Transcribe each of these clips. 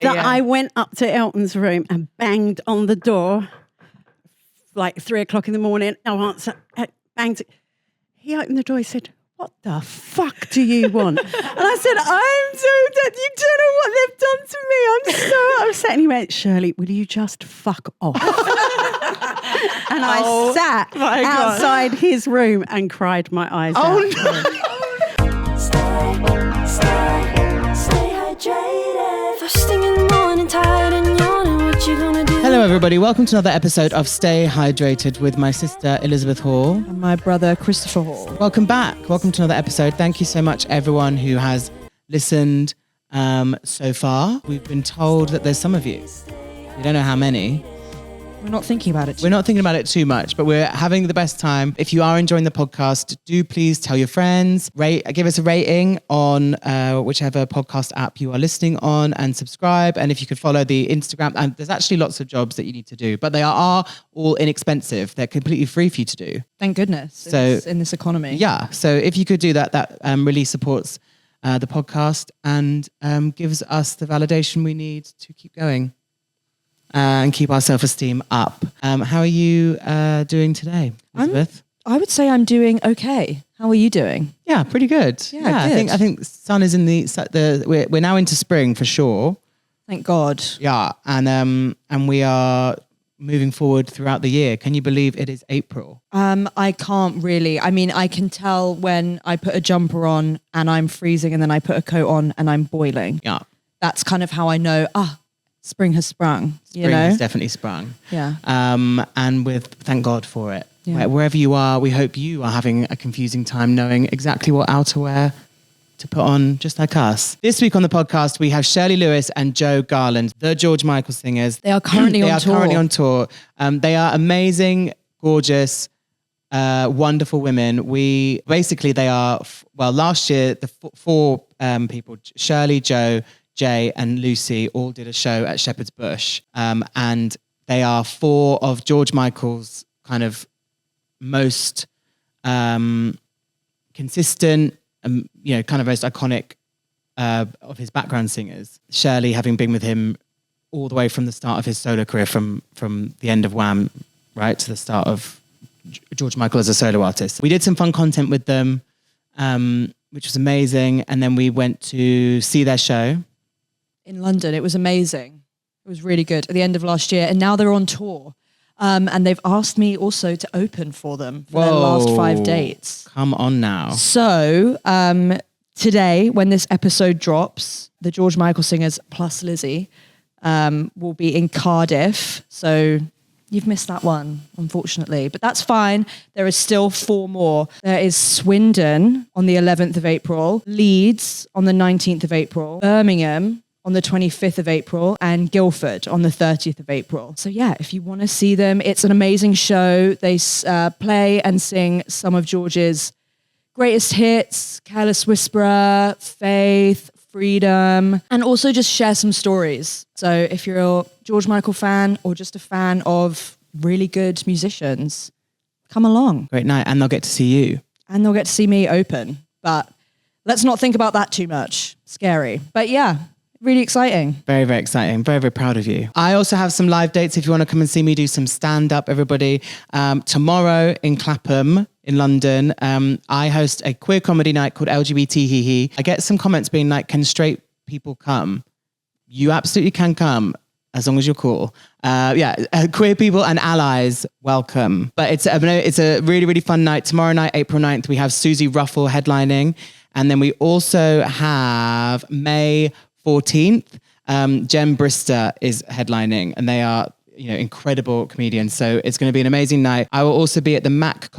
that I went up to Elton's room and banged on the door like 3 o'clock in the morning. No answer. Banged. He opened the door. He said, "What the fuck do you want?" And I said, "I'm so dead. You don't know what they've done to me. I'm so upset." And he went, "Shirley, will you just fuck off?" And I sat outside his room and cried my eyes out. Oh, no. Stay hydrated. First thing in the morning, tired and yawning. What you gonna do? Hello, everybody. Welcome to another episode of Stay Hydrated with my sister Elizabeth Hall. And my brother Christopher Hall. Welcome back. Welcome to another episode. Thank you so much, everyone who has listened so far. We've been told that there's some of you. We don't know how many. We're not thinking about it. We're not thinking about it too much, but we're having the best time. If you are enjoying the podcast, do please tell your friends, give us a rating on whichever podcast app you are listening on, and subscribe. And if you could follow the Instagram, and there's actually lots of jobs that you need to do, but they are all inexpensive. They're completely free for you to do. Thank goodness. In this economy. Yeah. So if you could do that, that really supports the podcast and gives us the validation we need to keep going. And keep our self-esteem up. How are you doing today, Elizabeth? I would say I'm doing okay. How are you doing? Yeah, pretty good. Yeah, good. I think sun is in the we're now into spring for sure. Thank God. Yeah, and we are moving forward throughout the year. Can you believe it is April? I can't really. I mean, I can tell when I put a jumper on and I'm freezing, and then I put a coat on and I'm boiling. Yeah, that's kind of how I know. Spring has sprung. Spring has definitely sprung. Yeah. And thank God for it. Yeah. Wherever you are, we hope you are having a confusing time knowing exactly what outerwear to put on, just like us. This week on the podcast, we have Shirley Lewis and Jo Garland, the George Michael singers. They are currently on tour. They are amazing, gorgeous, wonderful women. They are, last year, the four people, Shirley, Jo, Jay and Lucy all did a show at Shepherd's Bush. And they are four of George Michael's kind of most consistent, kind of most iconic of his background singers. Shirley having been with him all the way from the start of his solo career, from the end of Wham, right, to the start of George Michael as a solo artist. We did some fun content with them, which was amazing. And then we went to see their show in London. It was amazing. It was really good at the end of last year. And now they're on tour. And they've asked me also to open for them for their last 5 dates. Come on now. So today, when this episode drops, the George Michael singers plus Lizzie will be in Cardiff. So you've missed that one, unfortunately. But that's fine. There is still 4 more. There is Swindon on the 11th of April, Leeds on the 19th of April, Birmingham on the 25th of April, and Guildford on the 30th of April. So yeah, if you want to see them, it's an amazing show. They play and sing some of George's greatest hits, Careless Whisperer, Faith, Freedom, and also just share some stories. So if you're a George Michael fan or just a fan of really good musicians, come along. Great night, and they'll get to see you. And they'll get to see me open. But let's not think about that too much. Scary. But yeah, really exciting. Very, very exciting. Very, very proud of you. I also have some live dates if you want to come and see me do some stand-up, everybody. Tomorrow in Clapham, in London, I host a queer comedy night called LGBT Hee Hee. I get some comments being like, can straight people come? You absolutely can come, as long as you're cool. Queer people and allies, welcome. But it's a really, really fun night. Tomorrow night, April 9th, we have Susie Ruffle headlining. And then we also have May 14th, Jem Brister is headlining, and they are incredible comedians. So it's going to be an amazing night. I will also be at the Machynlleth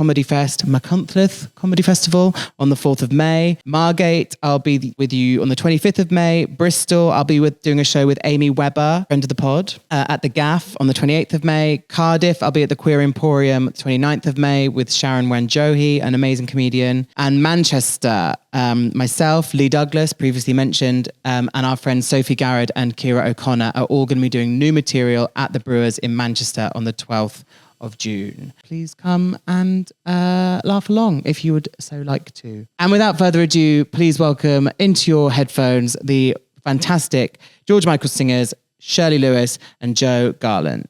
Comedy Festival on the 4th of May. Margate, I'll be with you on the 25th of May. Bristol, I'll be doing a show with Amy Webber, friend of the pod, at the Gaff on the 28th of May. Cardiff, I'll be at the Queer Emporium 29th of May with Sharon Wanjohi, an amazing comedian. And Manchester, myself, Lee Douglas, previously mentioned, and our friends Sophie Garrett and Kira O'Connor are all going to be doing new material at the Brewers in Manchester on the 12th of June. Please come and laugh along if you would so like to. And without further ado, please welcome into your headphones the fantastic George Michael singers, Shirley Lewis and Jo Garland.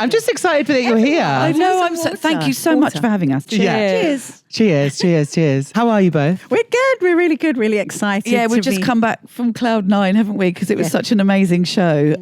I'm just excited that you're here. I know. Thank you so much for having us. Cheers. Yeah. Cheers. How are you both? We're good. We're really good. Really excited. Yeah, we've just come back from Cloud 9, haven't we? Because it was such an amazing show.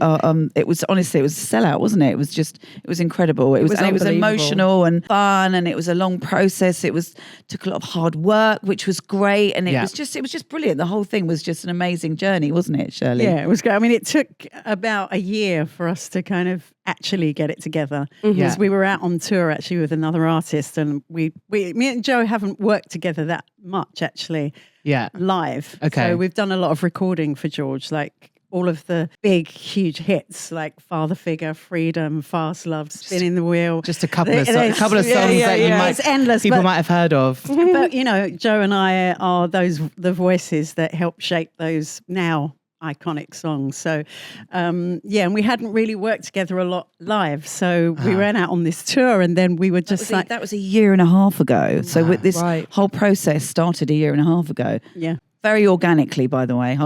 It was honestly, it was a sellout, wasn't it? It was incredible. It was emotional and fun, and it was a long process. Took a lot of hard work, which was great, and it was just brilliant. The whole thing was just an amazing journey, wasn't it, Shirley? Yeah, it was great. I mean, it took about a year for us to kind of actually get it together because we were out on tour actually with another artist, and me and Jo haven't worked together that much actually. Live. Okay. So we've done a lot of recording for George, like all of the big, huge hits like Father Figure, Freedom, Fast Love, Spinning the Wheel. Just a couple of songs that it's endless, people might have heard of. But you know, Jo and I are the voices that help shape those now iconic songs. So and we hadn't really worked together a lot live, so we ran out on this tour, and then we were just that was a year and a half ago. So with this whole process started a year and a half ago. Yeah. Very organically, by the way.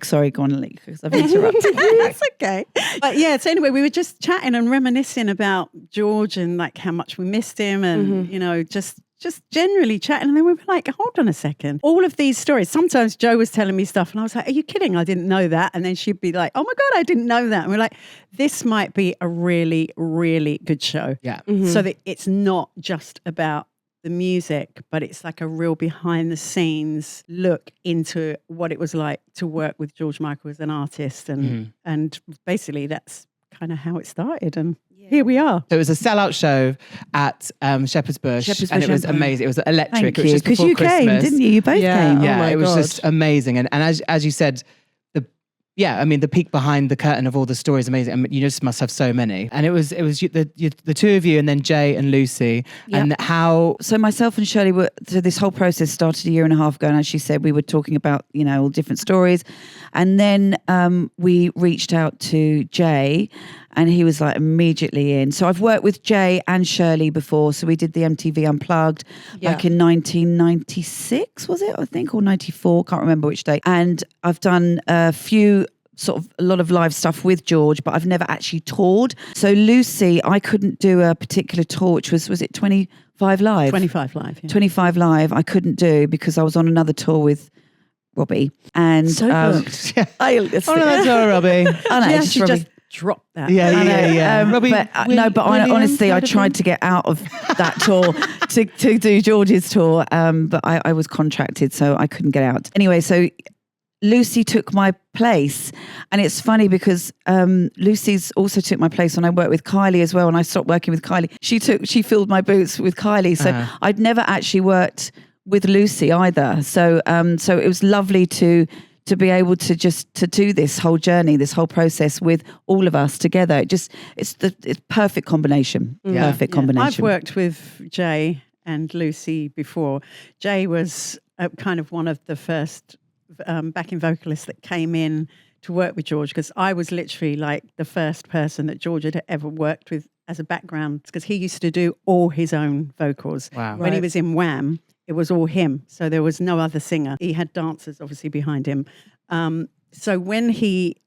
Sorry, go on, because I've interrupted. That's okay. But yeah, so anyway, we were just chatting and reminiscing about George and like how much we missed him, and you know, just generally chatting. And then we were like, hold on a second. All of these stories, sometimes Jo was telling me stuff and I was like, are you kidding? I didn't know that. And then she'd be like, oh my God, I didn't know that. And we're like, this might be a really, really good show. Yeah. So that it's not just about the music, but it's like a real behind the scenes look into what it was like to work with George Michael as an artist. And basically that's kind of how it started. And here we are. So it was a sellout show at Shepherd's Bush, and it was amazing. It was electric. It was just because before you Christmas. came, didn't you? You both came. Yeah, it was just amazing. And as you said, the peek behind the curtain of all the stories, amazing. I mean, you just must have so many. And it was the two of you, and then Jay and Lucy, and how. So myself and Shirley so this whole process started a year and a half ago, and as she said, we were talking about all different stories, and then we reached out to Jay. And he was like immediately in. So I've worked with Jay and Shirley before. So we did the MTV Unplugged back in 1996, was it? I think, or 94, can't remember which day. And I've done a lot of live stuff with George, but I've never actually toured. So Lucy, I couldn't do a particular tour, which was it 25 Live? 25 Live, yeah. 25 Live, I couldn't do because I was on another tour with Robbie. And so booked. Another tour, Robbie. I know, she Robbie. just drop that. Yeah. Robbie, honestly, I tried to get out of that tour to do George's tour, but I was contracted, so I couldn't get out. Anyway, so Lucy took my place, and it's funny because Lucy's also took my place when I worked with Kylie as well, and I stopped working with Kylie. She filled my boots with Kylie, so I'd never actually worked with Lucy either. So it was lovely to be able to do this whole journey, this whole process with all of us together. It's perfect combination. Perfect combination. I've worked with Jay and Lucy before. Jay was kind of one of the first backing vocalists that came in to work with George, because I was literally like the first person that George had ever worked with as a background, because he used to do all his own vocals. Wow. When he was in Wham, it was all him. So there was no other singer. He had dancers obviously behind him. So when he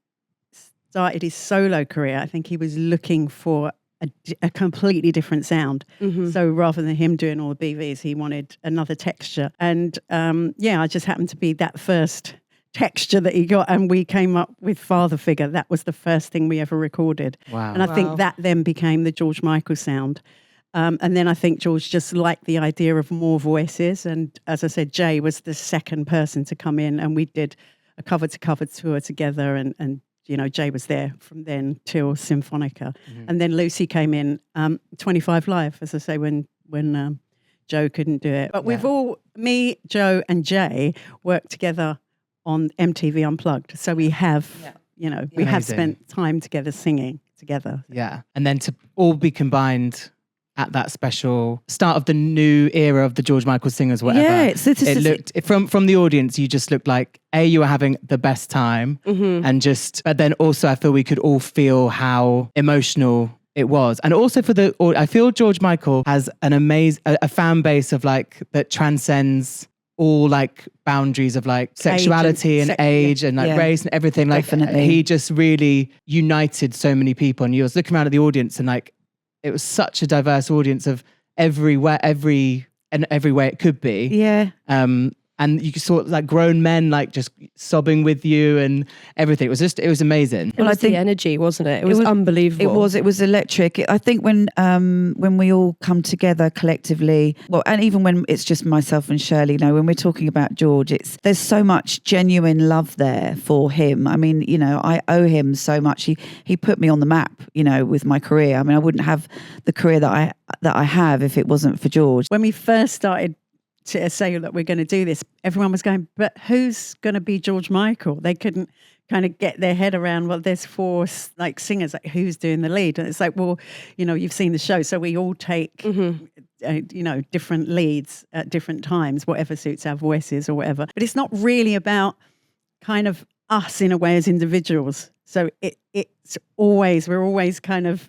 started his solo career, I think he was looking for a completely different sound. So rather than him doing all the BVs, he wanted another texture. And I just happened to be that first texture that he got, and we came up with Father Figure. That was the first thing we ever recorded. Wow. And I think that then became the George Michael sound. And then I think George just liked the idea of more voices. And as I said, Jay was the second person to come in, and we did a cover-to-cover tour together. And Jay was there from then till Symphonica. And then Lucy came in 25 Live, as I say, when Jo couldn't do it. But we've all, me, Jo and Jay, worked together on MTV Unplugged. So we have, we have spent time together singing together. Yeah. And then to all be combined at that special start of the new era of the George Michael singers, whatever. Yeah, it looked from the audience, you just looked like you were having the best time, and but then also I feel we could all feel how emotional It was. And also I feel George Michael has an a fan base of like, that transcends all like boundaries of like sexuality and age and like race and everything. Like Definitely. he just really united so many people. And you was looking around at the audience and like, it was such a diverse audience of every way it could be. Yeah. And you saw like grown men like just sobbing with you and everything. It was amazing. It was the energy, wasn't it? It was unbelievable. It was electric. I think when we all come together collectively, well, and even when it's just myself and Shirley, when we're talking about George, there's so much genuine love there for him. I mean, I owe him so much. He put me on the map, with my career. I mean, I wouldn't have the career that I have if it wasn't for George. When we first started to say that we're going to do this, everyone was going, but who's going to be George Michael? They couldn't kind of get their head around, well, there's 4 like singers, like who's doing the lead? And it's like, well, you've seen the show, so we all take, different leads at different times, whatever suits our voices or whatever. But it's not really about kind of us in a way as individuals. So we're always kind of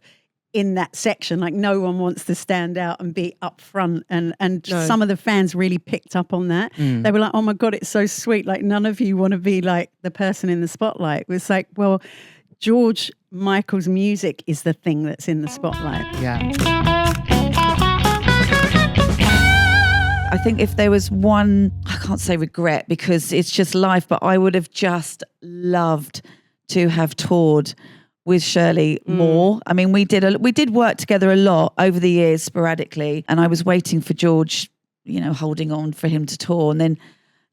in that section, like no one wants to stand out and be up front, and some of the fans really picked up on that. They were like, oh my God, it's so sweet, like none of you want to be like the person in the spotlight. It was like, well, George Michael's music is the thing that's in the spotlight. Yeah. I think if there was one, I can't say regret because it's just life, but I would have just loved to have toured with Shirley more. I mean, we did work together a lot over the years sporadically, and I was waiting for George, holding on for him to tour, and then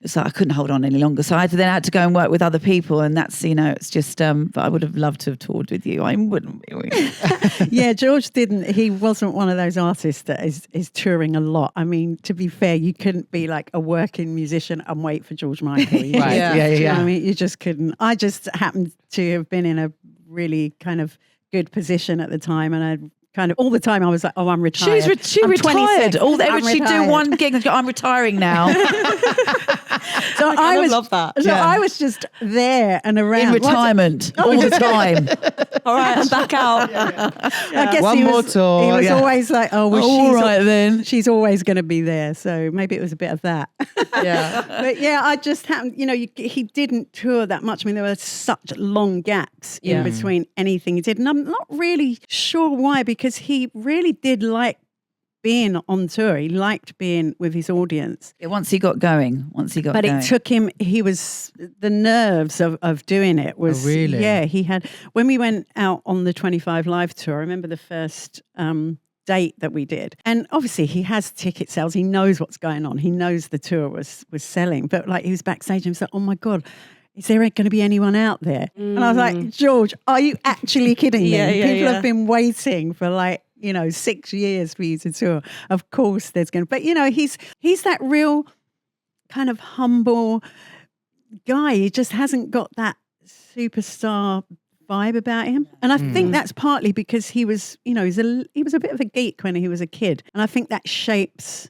it's like I couldn't hold on any longer, so I had to go and work with other people, and that's it's just. But I would have loved to have toured with you. I wouldn't. Yeah, George didn't. He wasn't one of those artists that is touring a lot. I mean, to be fair, you couldn't be like a working musician and wait for George Michael. Right. Yeah. I mean, you just couldn't. I just happened to have been in a really kind of good position at the time, and I kind of all the time I was like, oh, I'm retired. She I'm retired. 26. She'd do one gig and go, I'm retiring now. So I love that. So I was just there and around. In retirement all the time. All right, I'm back out. I guess One more tour. He was always like, oh, well, all right then. She's always going to be there. So maybe it was a bit of that. Yeah. But yeah, I just happened, he didn't tour that much. I mean, there were such long gaps in between anything he did. And I'm not really sure why, because he really did like being on tour. He liked being with his audience. Yeah, once he got going. But it took him, the nerves of doing it was. Oh, really? Yeah, he had, when we went out on the 25 Live tour, I remember the first date that we did. And obviously he has ticket sales. He knows what's going on. He knows the tour was selling. But like he was backstage and he was like, oh my God, is there going to be anyone out there? And I was like, George, are you actually kidding me? People have been waiting for 6 years for you to tour. Of course there's going to, but he's that real kind of humble guy. He just hasn't got that superstar vibe about him. And I think that's partly because he was, he was a bit of a geek when he was a kid. And I think that shapes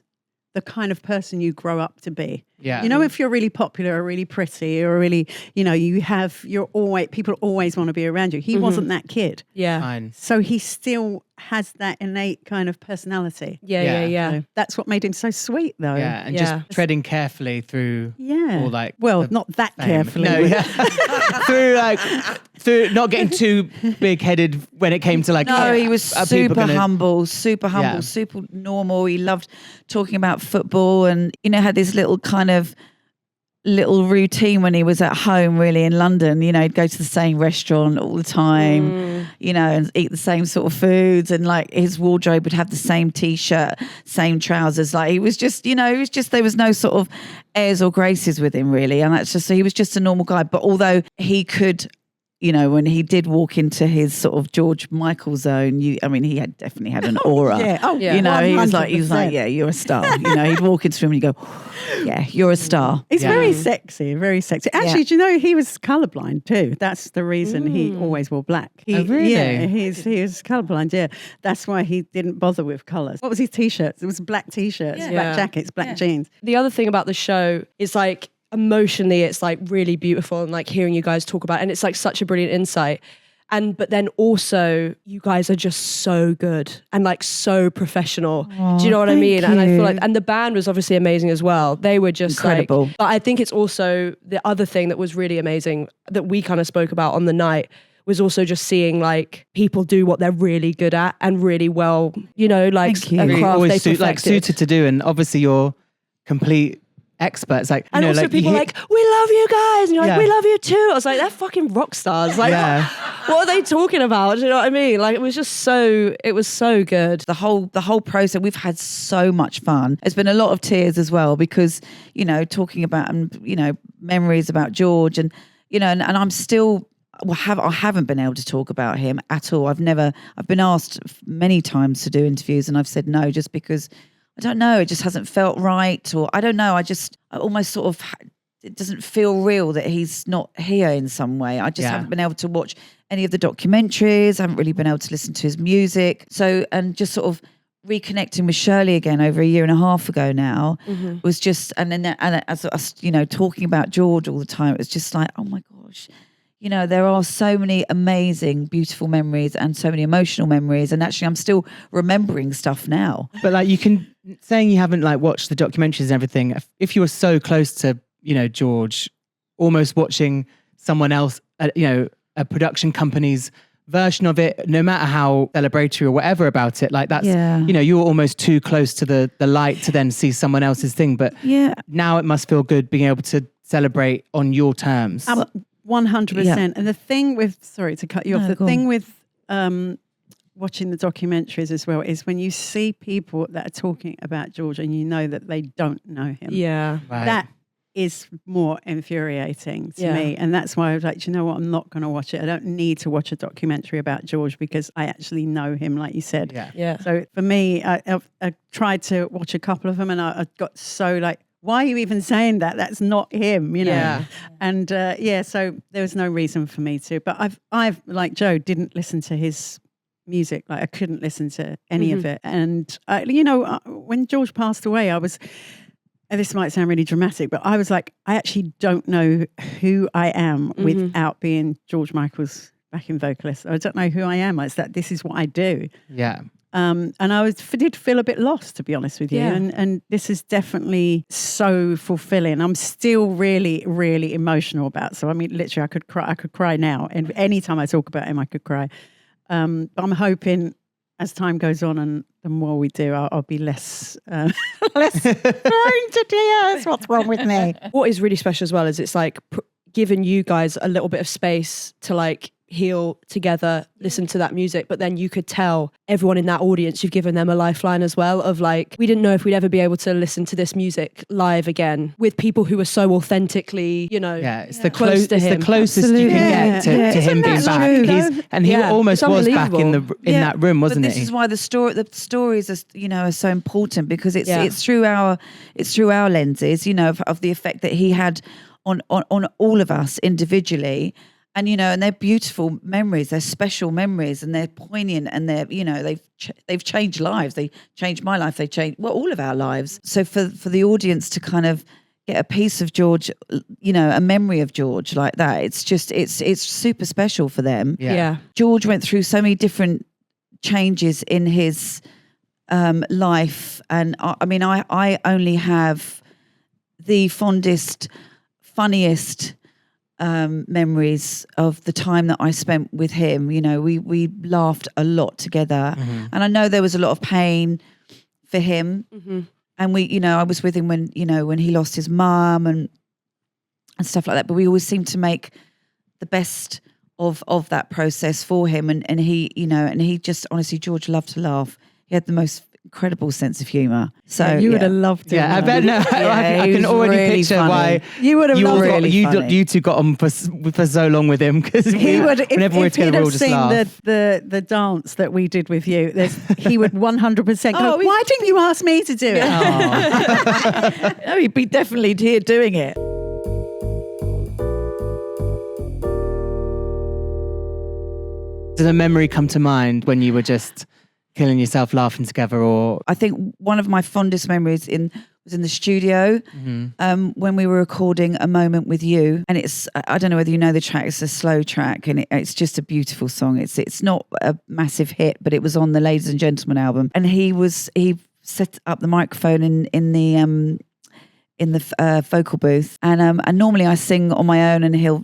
the kind of person you grow up to be. Yeah. If you're really popular or really pretty or really, people always want to be around you. He wasn't that kid. Yeah. Fine. So he still has that innate kind of personality. Yeah. So that's what made him so sweet, though. Yeah, and just treading carefully through all like not that fame. carefully. No, yeah. through not getting too big-headed when it came to like No, he was super humble, Yeah. super normal. He loved talking about football and, had this little kind of little routine when he was at home really in London. He'd go to the same restaurant all the time, and eat the same sort of foods, and like his wardrobe would have the same t-shirt, same trousers. Like he was just, there was no sort of airs or graces with him really. And that's just, so he was just a normal guy. But although he could, when he did walk into his sort of George Michael zone, he definitely had an aura. He was like, yeah, you're a star. He'd walk into him and he'd go, yeah, you're a star. He's very sexy, very sexy. Actually, do you know he was colourblind too? That's the reason he always wore black. Really? Yeah, he was colourblind, yeah. That's why he didn't bother with colours. What was his T-shirts? It was black T-shirts, black jackets, black jeans. The other thing about the show is like, emotionally it's like really beautiful, and like hearing you guys talk about it, and it's like such a brilliant insight. but then also you guys are just so good and like so professional. Do you know what I mean? And I feel like, and the band was obviously amazing as well. They were just incredible. But I think it's also the other thing that was really amazing that we kind of spoke about on the night was also just seeing like people do what they're really good at and really well, you know, like a craft they perfected. Suited to do. And obviously you're complete experts. Like, and also like people like, we love you guys. And you're like, we love you too. I was like, they're fucking rock stars. Like, what are they talking about? Do you know what I mean? Like, it was so good. The whole process, we've had so much fun. There's been a lot of tears as well because, you know, talking about, you know, memories about George and, you know, and I'm still, I haven't been able to talk about him at all. I've been asked many times to do interviews and I've said no, just because I don't know, it just hasn't felt right, or I don't know, I almost sort of, it doesn't feel real that he's not here in some way. I just haven't been able to watch any of the documentaries, I haven't really been able to listen to his music. So, and just sort of reconnecting with Shirley again over a year and a half ago now was just, and as us, you know, talking about George all the time, it was just like, oh my gosh. You know, there are so many amazing, beautiful memories and so many emotional memories. And actually, I'm still remembering stuff now. But like saying you haven't like watched the documentaries and everything, if you were so close to, you know, George, almost watching someone else, you know, a production company's version of it, no matter how celebratory or whatever about it, like that's, you know, you were almost too close to the light to then see someone else's thing. But now it must feel good being able to celebrate on your terms. 100%. And the thing with, sorry to cut you off, the thing with watching the documentaries as well is when you see people that are talking about George and you know that they don't know him. Yeah. Right. That is more infuriating to me. And that's why I was like, do you know what? I'm not going to watch it. I don't need to watch a documentary about George because I actually know him, like you said. Yeah. So for me, I tried to watch a couple of them and I got so like, why are you even saying that? That's not him, you know? Yeah. And so there was no reason for me to. But I've like Joe, didn't listen to his music. Like I couldn't listen to any of it. And, you know, when George passed away, I was, and this might sound really dramatic, but I was like, I actually don't know who I am without being George Michael's backing vocalist. I don't know who I am. It's that this is what I do. Yeah. And I did feel a bit lost, to be honest with you. Yeah. And this is definitely so fulfilling. I'm still really, really emotional about it. So, I mean, literally, I could cry now. And any time I talk about him, I could cry. But I'm hoping as time goes on and the more we do, I'll be less prone to tears. What's wrong with me? What is really special as well is it's like giving you guys a little bit of space to like heal together, listen to that music, but then you could tell everyone in that audience you've given them a lifeline as well of like, we didn't know if we'd ever be able to listen to this music live again with people who were so authentically, you know, it's the close to him. the closest you can get to him being back. He almost was back in that room, wasn't but it? This is why the stories are, you know, are so important because it's through our lenses, you know, of the effect that he had on all of us individually. And, you know, and they're beautiful memories, they're special memories and they're poignant and they're, you know, they've changed lives. They changed my life. They changed, all of our lives. So for the audience to kind of get a piece of George, you know, a memory of George like that, it's just, it's super special for them. Yeah. George went through so many different changes in his life. And I mean, I only have the fondest, funniest memories of the time that I spent with him. You know, we laughed a lot together, and I know there was a lot of pain for him. And we, you know, I was with him when he lost his mum and stuff like that. But we always seemed to make the best of that process for him. And he, you know, and he just honestly, George loved to laugh. He had the most incredible sense of humour. So you would have loved it. Yeah, I bet. No, I can already really picture funny. why you would have loved it. You two got on for so long with him because He would, whenever we're if together, he'd we'll have just seen laugh. the dance that we did with you, he would 100% go, why didn't you ask me to do it? No, he'd be definitely here doing it. Does a memory come to mind when you were just killing yourself laughing together? Or I think one of my fondest memories was in the studio when we were recording A Moment With You. And I don't know whether you know the track, it's a slow track and it's just a beautiful song. It's not a massive hit, but it was on the Ladies and Gentlemen album. And he set up the microphone in the vocal booth, and normally I sing on my own, and he'll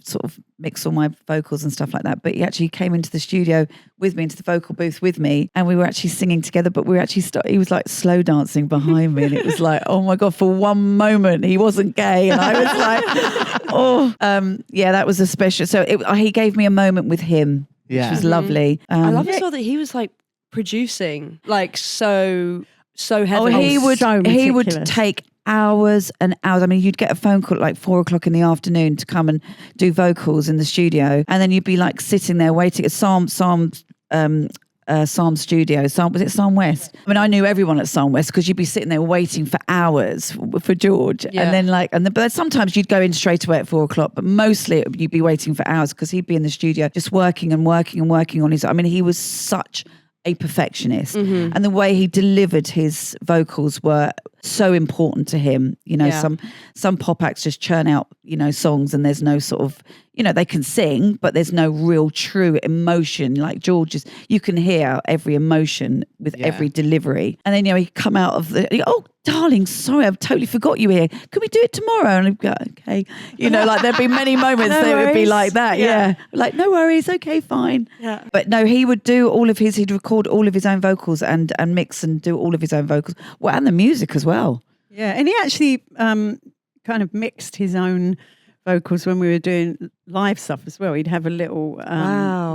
sort of mix all my vocals and stuff like that. But he actually came into the studio with me, into the vocal booth with me, and we were actually singing together. But we were actually he was like slow dancing behind me, and it was like, oh my god! For one moment, he wasn't gay, and I was like, that was a special. So he gave me a moment with him, which was lovely. I love as well that he was like producing, like so heavily. He would take hours and hours. I mean, you'd get a phone call at like 4:00 in the afternoon to come and do vocals in the studio, and then you'd be like sitting there waiting at Psalm Studio. Was it Psalm West? I mean, I knew everyone at Psalm West because you'd be sitting there waiting for hours for George, and then but sometimes you'd go in straight away at 4:00, but mostly you'd be waiting for hours because he'd be in the studio just working and working and working on his. I mean, he was such a perfectionist, and the way he delivered his vocals were so important to him. Some pop acts just churn out songs, and there's no sort of they can sing, but there's no real true emotion. Like George's, you can hear every emotion with every delivery, and then he'd come out of oh darling, sorry, I've totally forgot you here. Can we do it tomorrow? And I'd go, okay. Like there'd be many moments that it would be like that. Yeah. Like, no worries. Okay, fine. Yeah. But no, he would do he'd record all of his own vocals and mix and do all of his own vocals. Well, and the music as well. Yeah. And he actually kind of mixed his own vocals when we were doing live stuff as well. He'd have a little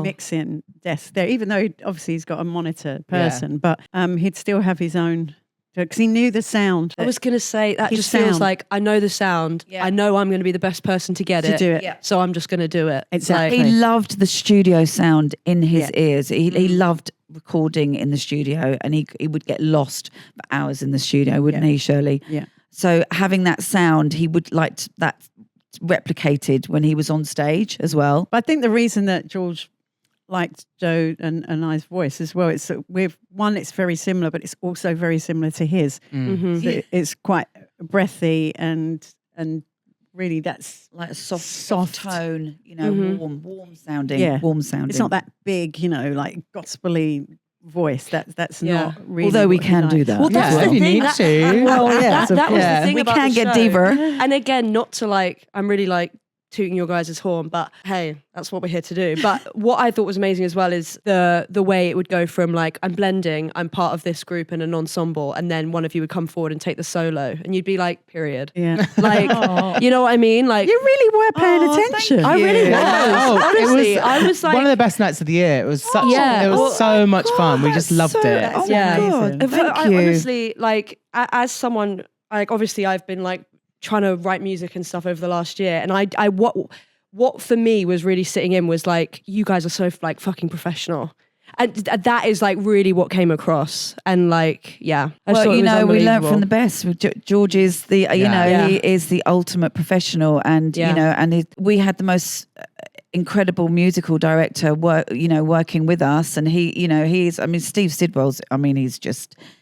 mixing desk there, even though obviously he's got a monitor person, but he'd still have his own, because he knew the sound. I was going to say, that just feels like, I know the sound. Yeah. I know I'm going to be the best person to get do it. Yeah. So I'm just going to do it. Exactly. He loved the studio sound in his ears. He loved recording in the studio, and he would get lost for hours in the studio, wouldn't he, Shirley? Yeah. So having that sound, he would like that replicated when he was on stage as well. But I think the reason that George liked Jo and I's voice as well, it's very similar, but it's also very similar to his. So it's quite breathy and really that's like a soft tone, warm sounding. It's not that big, like gospel-y voice. That's not really. Although we can do that. Well, that's the thing. Need to. That was the thing we about can the get show. deeper. And again, not to I'm really tooting your guys' horn, but hey, that's what we're here to do. But what I thought was amazing as well is the way it would go from I'm blending, I'm part of this group and an ensemble, and then one of you would come forward and take the solo, and you'd be like, period. Yeah. You know what I mean? You really were paying attention. I really was. Honestly, I was one of the best nights of the year. It was so much fun. We just loved it. Oh my God. Thank you. Honestly, as someone, obviously I've been trying to write music and stuff over the last year, and I what for me was really sitting in was you guys are so fucking professional, and that is really what came across. And I just thought it was we learned from the unbelievable. best. George is the he is the ultimate professional, and we had the most incredible musical director working with us, and he's Steve Sidwell's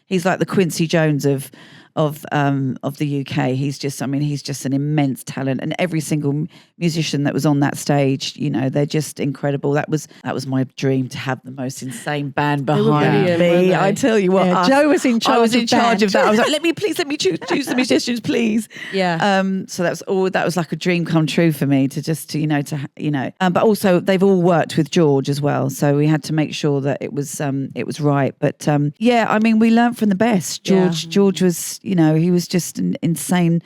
he's like the Quincy Jones of the UK. He's just an immense talent, and every single musician that was on that stage, they're just incredible. That was my dream, to have the most insane band behind me. I tell you what, Jo was in charge. I was in charge of that. I was like, let me choose the musicians, please. Yeah. So that was like a dream come true for me but also they've all worked with George as well, so we had to make sure that it was right. But we learned from the best. George was, he was just an insane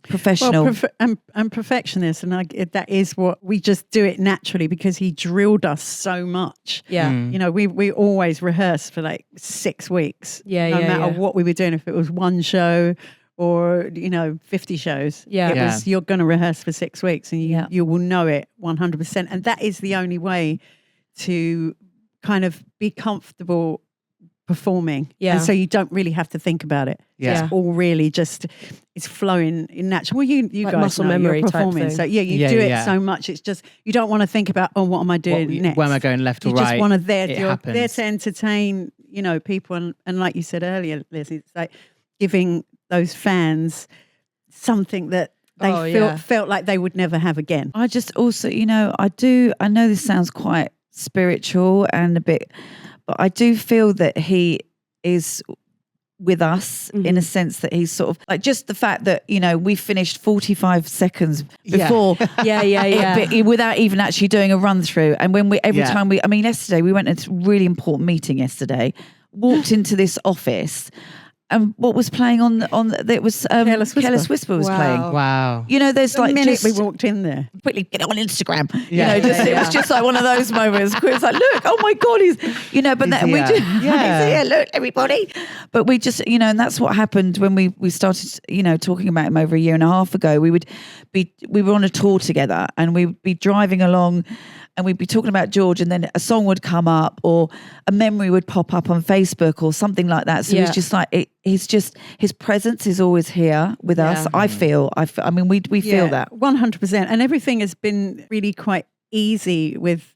professional. And perfectionist, and that is what we just do it naturally because he drilled us so much. Yeah. We always rehearsed for 6 weeks. No matter what we were doing, if it was one show or 50 shows. You're going to rehearse for 6 weeks, and you will know it 100%. And that is the only way to kind of be comfortable performing. And so you don't really have to think about it. It's all really just, it's flowing in natural. Well, you guys muscle know, memory you're performing. type thing. So you do it so much. It's just, you don't want to think about, what am I doing next? Where am I going left or right? You just want to It there to entertain, people. And like you said earlier, Liz, it's giving those fans something that they felt like they would never have again. I just also, I know this sounds quite spiritual and a bit, but I do feel that he is with us in a sense that he's sort of like just the fact that, we finished 45 seconds before. Without even actually doing a run through. And when yesterday we went to a really important meeting yesterday, walked into this office. And what was playing on it was Careless Whisper was playing. Wow. There's The minute we walked in there. Quickly get it on Instagram. It was just like one of those moments. It was like, look, oh my God, he's, but then we just, he's here, look, everybody. But we just, and that's what happened when we started, talking about him over a year and a half ago. We were on a tour together and we'd be driving along and we'd be talking about George and then a song would come up or a memory would pop up on Facebook or something like that. So it's just like, his presence is always here with us. I mean, we feel that. 100%. And everything has been really quite easy with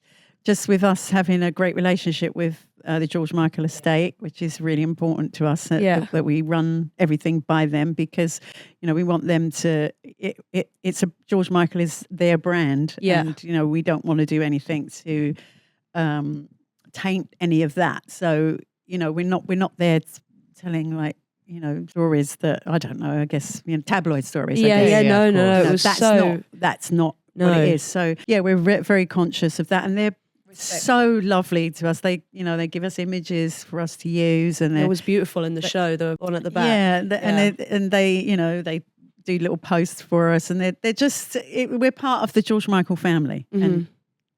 us having a great relationship with the George Michael estate, which is really important to us that we run everything by them because, we want them to, George Michael is their brand. Yeah. And, we don't want to do anything to taint any of that. So, we're not there telling like, stories that, I don't know, I guess, tabloid stories. No, it was that's not what it is. So, we're very conscious of that. And they're so lovely to us. They give us images for us to use, and it was beautiful in the show. The one at the back, and they do little posts for us, and they're just we're part of the George Michael family, and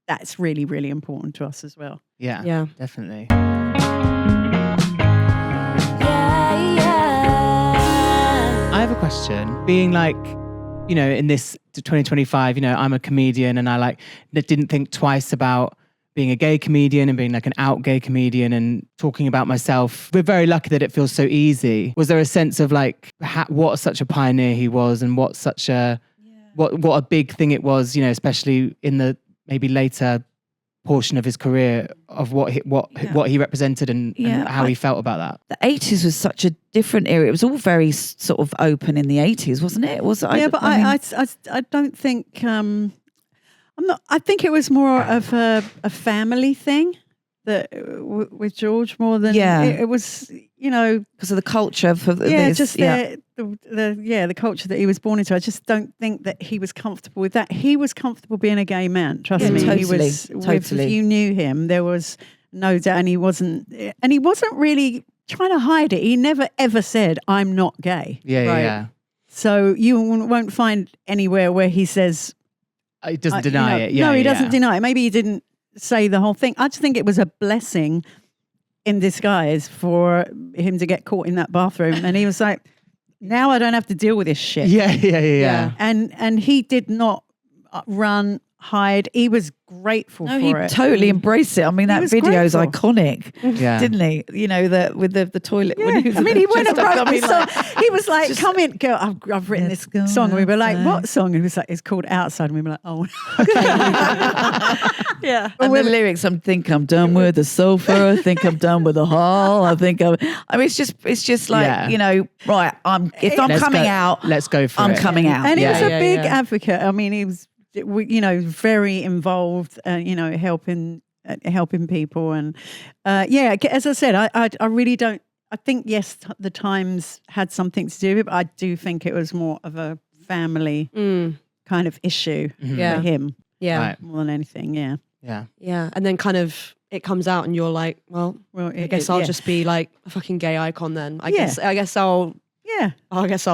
that's really, really important to us as well. Yeah, definitely. I have a question. Being like, in this 2025, I'm a comedian, and I didn't think twice about being a gay comedian and being like an out gay comedian and talking about myself. We're very lucky that it feels so easy. Was there a sense of like what such a pioneer he was and what such a what a big thing it was, especially in the maybe later portion of his career of what he represented and how he felt about that. The 80s was such a different era. It was all very sort of open in the 80s, wasn't it? I don't think I think it was more of a family thing that with George more than it was, because of the culture for the culture that he was born into. I just don't think that he was comfortable with that. He was comfortable being a gay man. Trust me, totally, he was. Totally. If you knew him, there was no doubt, and he wasn't really trying to hide it. He never ever said, "I'm not gay." Yeah. So you won't find anywhere where he says. He doesn't deny it. No, he doesn't deny it. Maybe he didn't say the whole thing. I just think it was a blessing in disguise for him to get caught in that bathroom. And he was like, now I don't have to deal with this shit. Yeah. And he did not run, hide. He was grateful for it. He totally embraced it. I mean, that video is iconic, didn't he? With the toilet. Yeah. When he went and wrote the song. He was like, come in, girl, I've written this song. And we were like, what song? And he was like, it's called Outside. And we were like, oh. Yeah. And the lyrics, I think I'm done with the sofa. I think I'm done with the hall. I mean, it's just like, right, if I'm coming out, let's go for it. I'm coming out. And he was a big advocate. I mean, he was, very involved, helping people. And as I said, I really don't, I think, yes, the Times had something to do with it, but I do think it was more of a family kind of issue for him. Yeah. Right. More than anything. Yeah. Yeah. Yeah. And then kind of it comes out and you're like, well I guess I'll just be like a fucking gay icon then. I guess I'll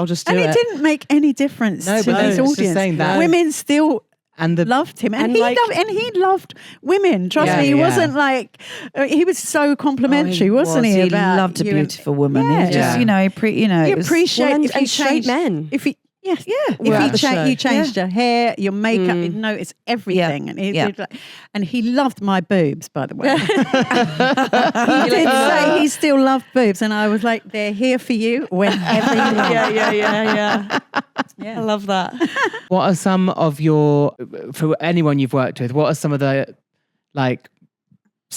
just do it. And it didn't make any difference to this audience. Saying that. Women still loved him, and he loved women. Trust me, he wasn't like he was so complimentary, wasn't he? He loved a beautiful woman. Yeah. He just, he appreciated and straight men. If he you changed your hair, your makeup, he'd notice everything, and he did and he loved my boobs, by the way. He did say he still loved boobs, and I was like, they're here for you whenever you want. Yeah. I love that. What are some of for anyone you've worked with, what are some of the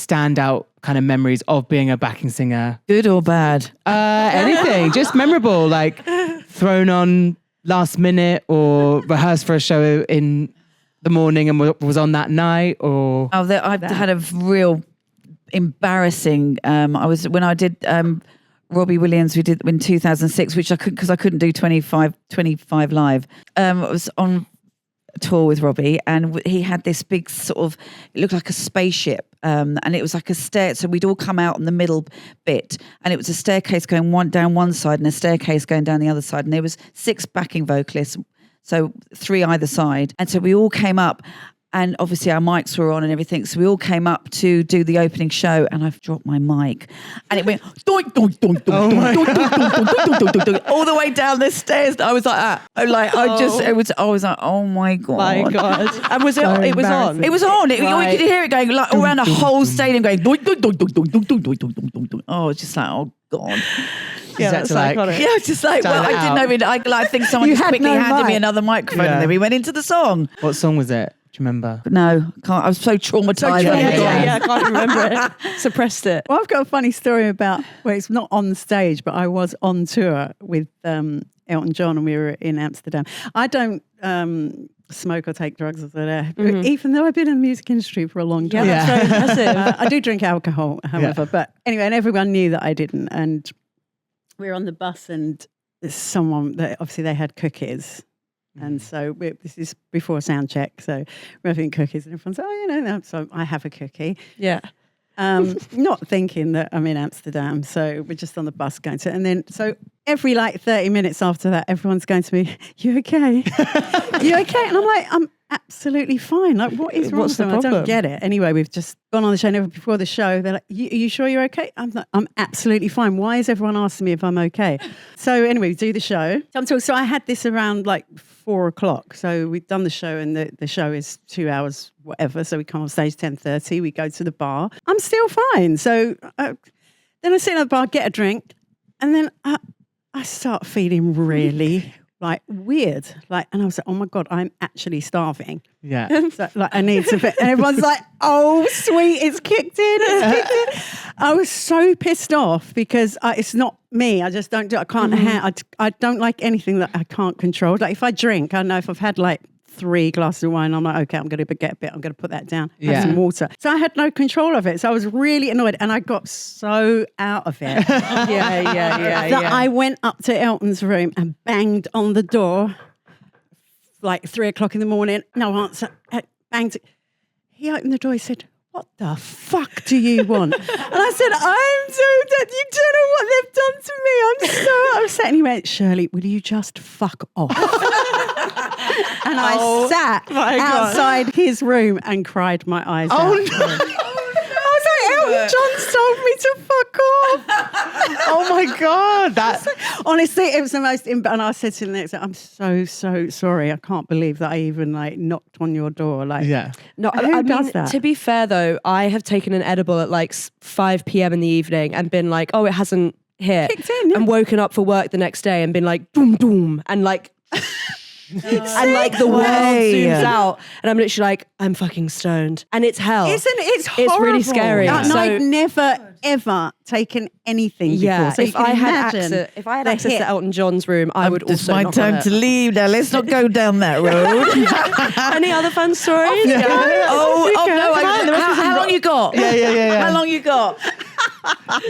standout kind of memories of being a backing singer? Good or bad? Anything, just memorable, like thrown on last minute or rehearsed for a show in the morning and was on that night, or I've had a real embarrassing. When I did Robbie Williams, we did in 2006, which I couldn't because I couldn't do 25 live. I was on tour with Robbie, and he had this big sort of, it looked like a spaceship, and it was like a stair, so we'd all come out on the middle bit, and it was a staircase going down one side and a staircase going down the other side, and there was 6 backing vocalists, so 3 either side, and so we all came up, and obviously our mics were on and everything, so we all came up to do the opening show, and I've dropped my mic, and it went doink, doink, doink, doink, doink, doink, doink, doink, doink, doink, doink, all the way down the stairs. I was like that. I was like, oh my God. My God. And was it? It was on. It was on. You could hear it going like all around the whole stadium, going doink, doink, doink, doink, doink, doink, doink, doink, doink, doink, doink. Oh, it's just like, oh God. Yeah, that's iconic. Yeah, it's just like, well, I didn't know. I think someone just quickly handed me another microphone, and then we went into the song. what song was it? Do you remember? No, can't. I was so traumatized. I can't remember it. Suppressed it. Well, I've got a funny story about, well, it's not on stage, but I was on tour with Elton John, and we were in Amsterdam. I don't smoke or take drugs or whatever, even though I've been in the music industry for a long time. Yeah, that's very impressive. I do drink alcohol, however, but anyway, and everyone knew that I didn't. And we were on the bus, and obviously they had cookies. And so this is before sound check, so we're having cookies, and everyone's like, so I have a cookie. Yeah. Not thinking that I'm in Amsterdam, so we're just on the bus going to, and then so every 30 minutes after that, everyone's going to me, "You okay? You okay?" And I'm like, "I'm absolutely fine. Like, what is wrong with them? I don't get it." Anyway, we've just gone on the show. Never before the show, they're like, "Are you sure you're okay?" I'm like, "I'm absolutely fine. Why is everyone asking me if I'm okay?" So anyway, we do the show. So I had this around 4 o'clock. So we've done the show, and the show is 2 hours, whatever. So we come on stage 10:30. We go to the bar. I'm still fine. So then I sit at the bar, get a drink, and then I start feeling really weird. And I was like, oh my God, I'm actually starving. Yeah. So, I need to fit. And everyone's like, oh, sweet, it's kicked in. I was so pissed off because it's not me. I just don't do it. I can't I don't like anything that I can't control. Like if I drink, I know if I've had 3 glasses of wine, I'm like, okay, I'm going to get a bit, I'm going to put that down, have some water. So I had no control of it. So I was really annoyed, and I got so out of it. That I went up to Elton's room and banged on the door 3 o'clock in the morning. No answer. Banged. He opened the door. He said, "What the fuck do you want?" And I said, "I'm so dead. You don't know what they've done to me. I'm so upset." And he went, "Shirley, will you just fuck off?" And I sat outside his room and cried my eyes out. No. I was like, Elton John told me to fuck off. Oh my God. Honestly, it was the most, and I said to him next, "I'm so sorry. I can't believe that I even knocked on your door." No, who does that? To be fair though, I have taken an edible at 5 p.m. in the evening and been like, oh, it hasn't hit. Kicked in, yeah. And woken up for work the next day and been like, boom, boom, and and the world zooms out, and I'm literally like, I'm fucking stoned, and it's hell. Isn't it? It's horrible. It's really scary. And I'd never ever taken anything before. So if I had access to Elton John's room, I would also. It's my knock time on to it. leave now. Let's not go down that road. Any other fun stories? How long you got? Yeah. How long you got?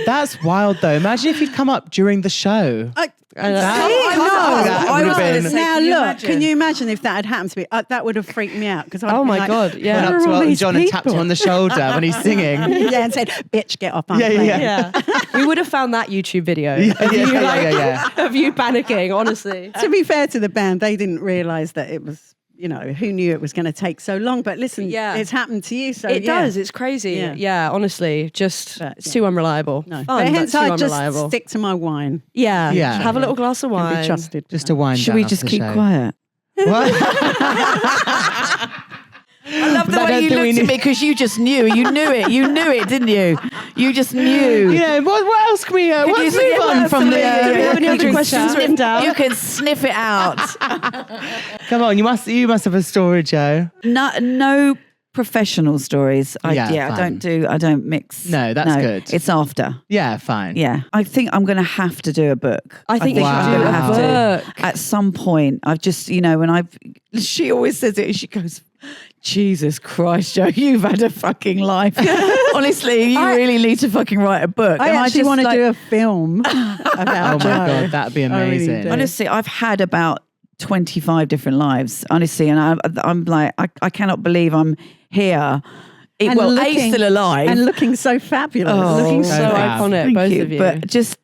That's wild though. Imagine if you'd come up during the show. Can you imagine if that had happened to me? That would have freaked me out because oh my God, Went up to Elton John and tapped him on the shoulder when he's singing. And said, "Bitch, get up." Yeah. We would have found that YouTube video of you panicking, honestly. To be fair to the band, they didn't realise that it was, who knew it was going to take so long. But listen, it's happened to you. So it does. It's crazy. Yeah, honestly, it's too unreliable. No. Fun, but hence I just unreliable. stick to my wine. Yeah. Have a little glass of wine. Be trusted. Just a wine. Should we just keep quiet? What? I love the way you looked at me because you just knew. You knew it. You knew it, didn't you? You just knew. Yeah. What else can we? Let's move on from the. Do we have any other questions written down? You can sniff it out. Come on, you must have a story, Joe. No professional stories. I fine. I don't mix. No, that's good. It's after. Yeah, fine. Yeah. I think I'm going to have to do a book. I think you Wow. should do I'm a gonna have book. to. At some point, I've just, she always says it and she goes, Jesus Christ, Joe, you've had a fucking life. Honestly, you really need to fucking write a book. I actually want to do a film about Oh Joe. my God, that'd be I really amazing. do. Honestly, I've had about 25 different lives, honestly, and I'm like, I cannot believe I'm here. looking- still alive. And looking so fabulous. Looking so fab. iconic, Thank both you. of you. But just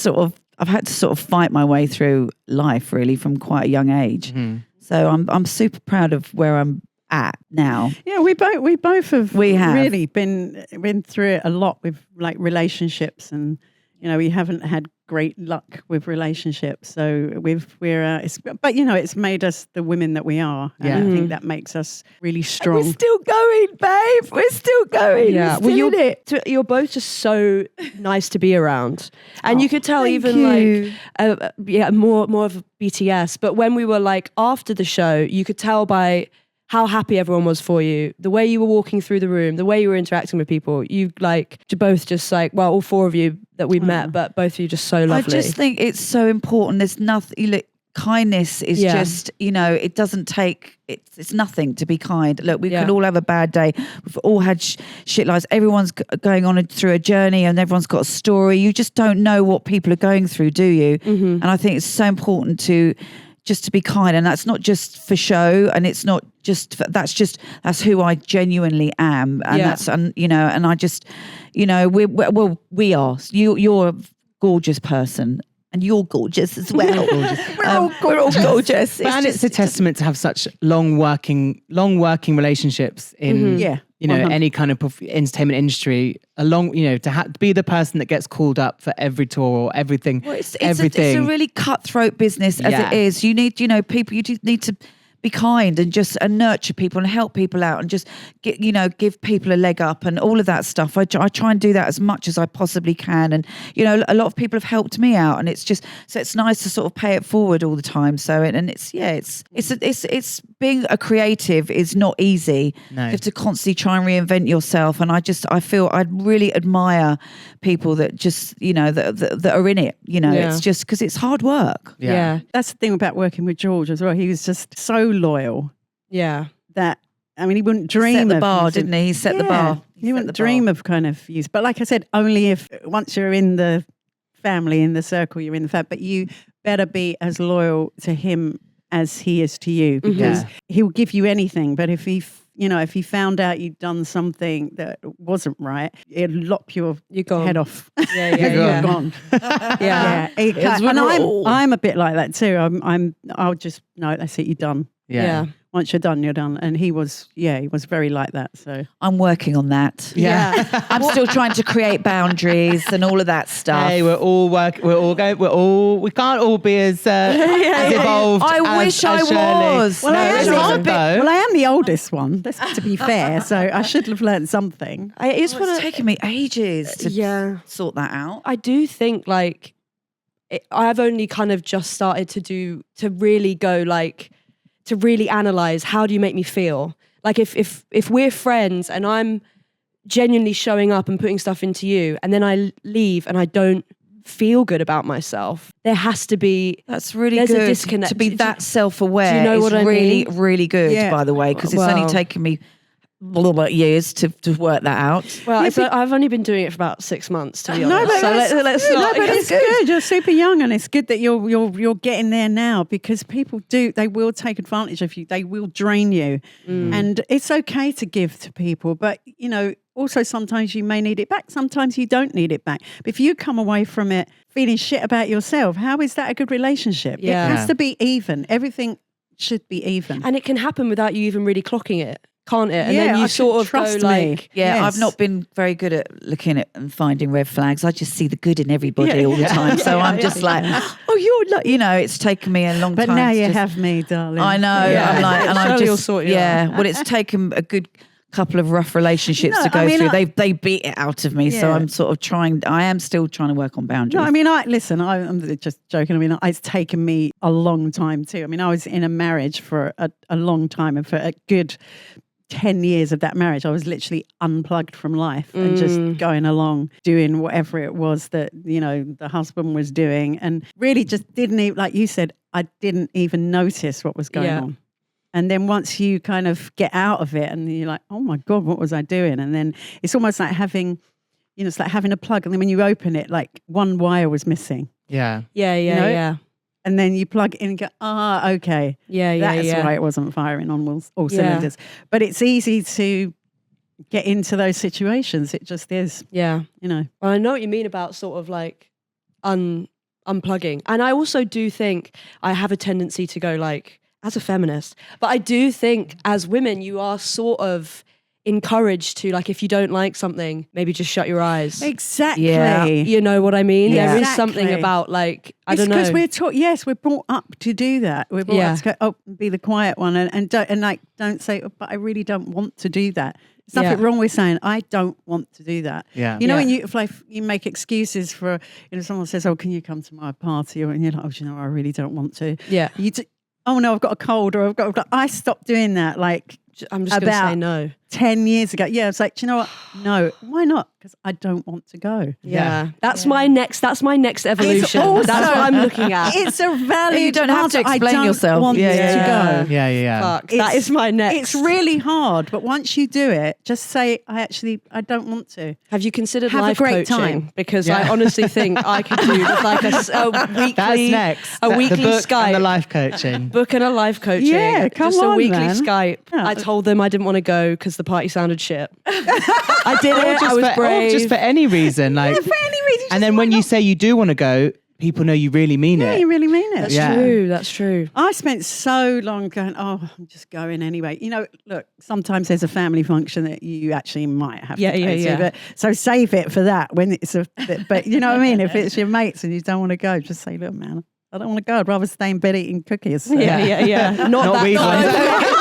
sort of, I've had to sort of fight my way through life really from quite a young age. Mm-hmm. So I'm super proud of where I'm at now. Yeah, we both have We have. really been through it a lot with like relationships, and we haven't had great luck with relationships. So it's made us the women that we are. And Yeah. I think that makes us really strong. We're still going, babe. We're still going. Yeah, We're still in it. you're both just so nice to be around, and you could tell thank even you. like more of a BTS. But when we were like after the show, you could tell by how happy everyone was for you, the way you were walking through the room, the way you were interacting with people. You like both just like, well, all four of you that we've met, but both of you just so lovely. I just think it's so important. There's nothing. Look, kindness is just, it doesn't take. It's nothing to be kind. Look, we could all have a bad day. We've all had shit lives. Everyone's going on through a journey, and everyone's got a story. You just don't know what people are going through, do you? Mm-hmm. And I think it's so important to be kind, and that's not just for show, and it's not just that's who I genuinely am, and and I just we are. You're a gorgeous person, and you're gorgeous as well. We're all gorgeous. And it's a testament to have such long working relationships in any kind of entertainment industry. To be the person that gets called up for every tour or everything. Well, it's everything. a really cutthroat business as it is. You need, people. You just need to be kind and nurture people and help people out and just give people a leg up and all of that stuff. I try and do that as much as I possibly can, and a lot of people have helped me out, and it's nice to sort of pay it forward all the time. So it's being a creative is not easy. No. You have to constantly try and reinvent yourself, and I feel I really admire people that just that are in it. It's just because it's hard work. yeah. That's the thing about working with George as well. He was just so loyal that, I mean, he wouldn't dream Set the of bar, using- didn't he? He set the bar. He wouldn't dream of kind of use. But like I said, only if once you're in the family, in the circle, you're in the family. But you better be as loyal to him as he is to you, because he'll give you anything. But if he found out you'd done something that wasn't right, it'd lop your gone. head off. Yeah. You're gone. Yeah. He can't- and I'm a bit like that too. I'll just no, that's it. You're done. Yeah. Once you're done, you're done. And he was very like that. So I'm working on that. Yeah. I'm still trying to create boundaries and all of that stuff. Hey, we can't all be as evolved. I wish I Shirley. was. Well, No, it's hard though. Well, I am the oldest one. That's to be fair. So I should have learned something. It's It's taken me ages to sort that out. I do think like I've only kind of just started to really analyze, how do you make me feel? Like if we're friends and I'm genuinely showing up and putting stuff into you, and then I leave and I don't feel good about myself, there has to be That's really there's good a disconnect. to be that self-aware. do you know is what I really, mean? really good, Yeah. by the way, because it's Well- only taken me years to work that out. Well, I've only been doing it for about 6 months, to be honest. but so let's not. but it's good. You're super young, and it's good that you're getting there now, because people they will take advantage of you. They will drain you, and it's okay to give to people, but also sometimes you may need it back. Sometimes you don't need it back. But if you come away from it feeling shit about yourself, how is that a good relationship? Yeah. It has to be even. Everything should be even. And it can happen without you even really clocking it, can't it? And Yeah, then you I sort should of trust go me. like, Yeah, Yes. I've not been very good at looking at and finding red flags. I just see the good in everybody Yeah. all the time. So I'm just like, oh, you're like, it's taken me a long But time. now to you just- have me, darling. I know. Yeah. I'm like, and I'm Shirley will just, sort you out. well, it's taken a good couple of rough relationships No, to go I mean, through. They beat it out of me. So Yeah. I'm sort of I am still trying to work on boundaries. No, I mean, I'm just joking. I mean, it's taken me a long time too. I mean, I was in a marriage for a long time, and for a good 10 years of that marriage, I was literally unplugged from life and just going along doing whatever it was that, the husband was doing, and really just didn't even, like you said, I didn't even notice what was going on. And then once you kind of get out of it and you're like, oh my God, what was I doing? And then it's almost like having, it's like having a plug. And then when you open it, like one wire was missing. Yeah. Yeah. And then you plug in and go, okay. That's why it wasn't firing on all cylinders. But it's easy to get into those situations. It just is. Yeah. Well, I know what you mean about sort of like unplugging. And I also do think I have a tendency to go like, as a feminist, but I do think as women, you are sort of encouraged to, like, if you don't like something, maybe just shut your eyes. Exactly. Yeah. You know what I mean? Yeah. There is something Exactly. about like, I don't know. Because we're taught, we're brought up to do that. We're brought up to go, be the quiet one and don't say, but I really don't want to do that. There's nothing wrong with saying, I don't want to do that. Yeah. When you make excuses for, someone says, oh, can you come to my party? And you're like, oh, I really don't want to. Yeah. Oh no, I've got a cold, or I've got. I stopped doing that. Like I'm just going to say no. 10 years ago. Yeah, it's like, do you know what? No, why not? Because I don't want to go. Yeah. That's my next evolution. Also- That's what I'm looking at. It's a valid. You don't have to answer. explain I don't yourself. Want Yeah, to yeah. go. Yeah. Fuck. That is my next. It's really hard, but once you do it, just say, I don't want to. Have you considered Have a life great coaching? time. Because I honestly think I could do like a weekly, That's next. a The weekly book Skype. and the life coaching. Book and a life coaching. Yeah, come just a on, weekly man. Skype. Yeah. I told them I didn't want to go because the party sounded shit. I did Or it. I was or brave. just for any reason. Like, For any reason. and then when you say you do want to go, people know you really mean Yeah, it. you really mean it. That's Yeah. true. That's true. I spent so long going, I'm just going anyway. Look, sometimes there's a family function that you actually might have to go to. But, so save it for that when it's but you know what I mean? If it's your mates and you don't want to go, just say, look, man, I don't want to go. I'd rather stay in bed eating cookies. So. Yeah. Not weed ones.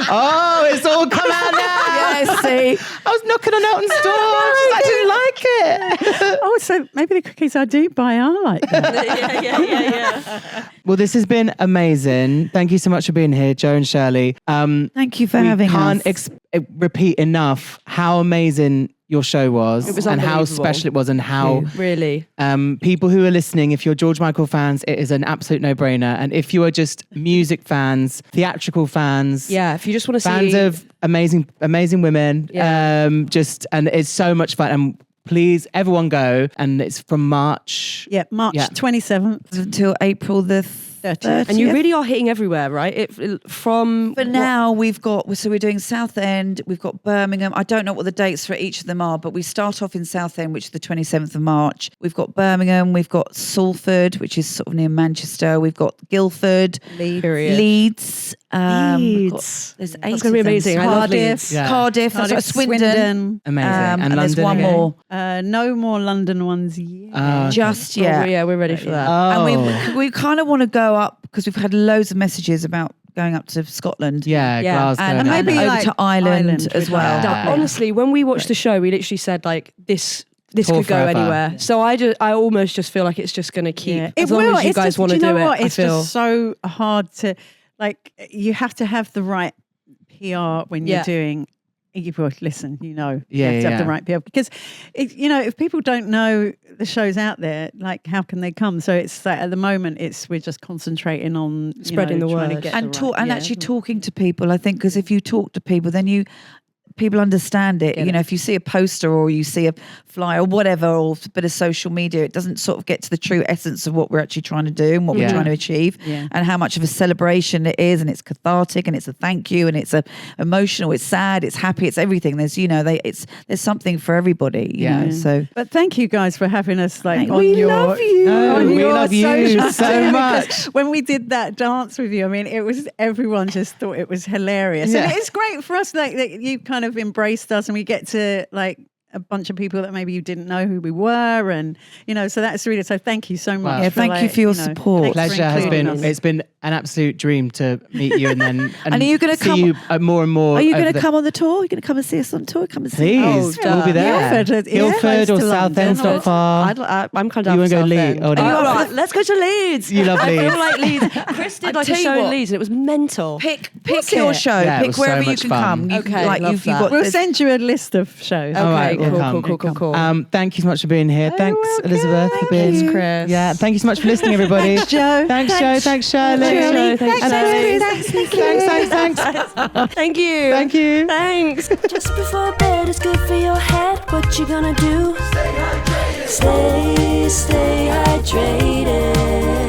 Oh, it's all come out now. Yes, see. I was knocking on Elton's door. I didn't like it. Oh, so maybe the cookies I do buy are like that. yeah. Well, this has been amazing. Thank you so much for being here, Joe and Shirley. Thank you for we having can't us. repeat enough how amazing your show was, It was and how unbelievable. special it was, and how Really. people who are listening, if you're George Michael fans, it is an absolute no-brainer. And if you are just music fans, theatrical fans, Yeah. If you just want to fans see of amazing women, Yeah. and it's so much fun. And please, everyone go. And it's from March. Yeah, March 27th. Until April the 30th. and you really are hitting everywhere, right? From For now, we're doing Southend, we've got Birmingham. I don't know what the dates for each of them are, but we start off in Southend, which is the 27th of March. We've got Birmingham, we've got Salford, which is sort of near Manchester. We've got Guildford, Leeds. Leeds. There's 8 That's going to be amazing. I love Leeds. Yeah. Cardiff, that's right, Swindon. Amazing. And there's London one again? more. No more London ones yet. Just Yeah. yet. We're ready for that. And we kind of want to go up because we've had loads of messages about going up to Scotland. Yeah, Yeah. Glasgow. And maybe over like to Ireland Ireland as would well. like- Honestly, when we watched the show, we literally said like this Tour could go forever. anywher. So I almost just feel like it's just going to keep Yeah. as long as you guys want to do it. I It's feel just so hard to, like, you have to have the right PR when you're Yeah. doing. Listen, you have Yeah, to have the yeah. right PR because, if people don't know the show's out there, like, how can they come? So it's like at the moment, we're just concentrating on Spreading the trying to word. get And the right, actually talking to people, I think, because if you talk to people, then people understand it. Get it. If you see a poster or you see a flyer or whatever, or a bit of social media, it doesn't sort of get to the true essence of what we're actually trying to do and what Yeah. we're trying to achieve, Yeah. and how much of a celebration it is, and it's cathartic, and it's a thank you, and it's emotional, it's sad, it's happy, it's everything. There's there's something for everybody. You Yeah. know, so. But thank you guys for having us on We your. love you. No, on we your love you social so too, much. because when we did that dance with you, I mean, everyone just thought it was hilarious, Yeah. and it's great for us, like, that you kind of embraced us, and we get to like a bunch of people that maybe you didn't know who we were, and so that's really so. Thank you so much. Yeah, thank you for your support. thanks for Pleasure has including been. us. It's been an absolute dream to meet you, and then And are you gonna see come- you more and more. Are you over going to the- come on the tour? Are you going to come and see us on tour? Come and see Please, us. we'll be there. Guildford, Guildford or close to Southend, London, not far. I'm kind of You down wanna for go Southend. Leeds? Oh, no. All right, let's go to Leeds. You love I Leeds. feel like Leeds. Chris did like a tell you show in what. Leeds and it was mental. Pick What's your it? show. Yeah, it Pick was so wherever you much can fun. come. You, Okay, like love you've that. got. We'll there's- send you a list of shows. All right, Okay, we'll come. cool. Thank you so much for being here. Thanks, welcome. Elizabeth, for being. Thanks, Chris. Yeah, thank you so much for listening, everybody. Thanks, Joe. Thanks, Joe. Thanks, Shirley. Shirley. Thanks, thanks. Thank you. Thank you. Thanks. Just before bed is good for your head. What you gonna do? Stay hydrated. Stay hydrated.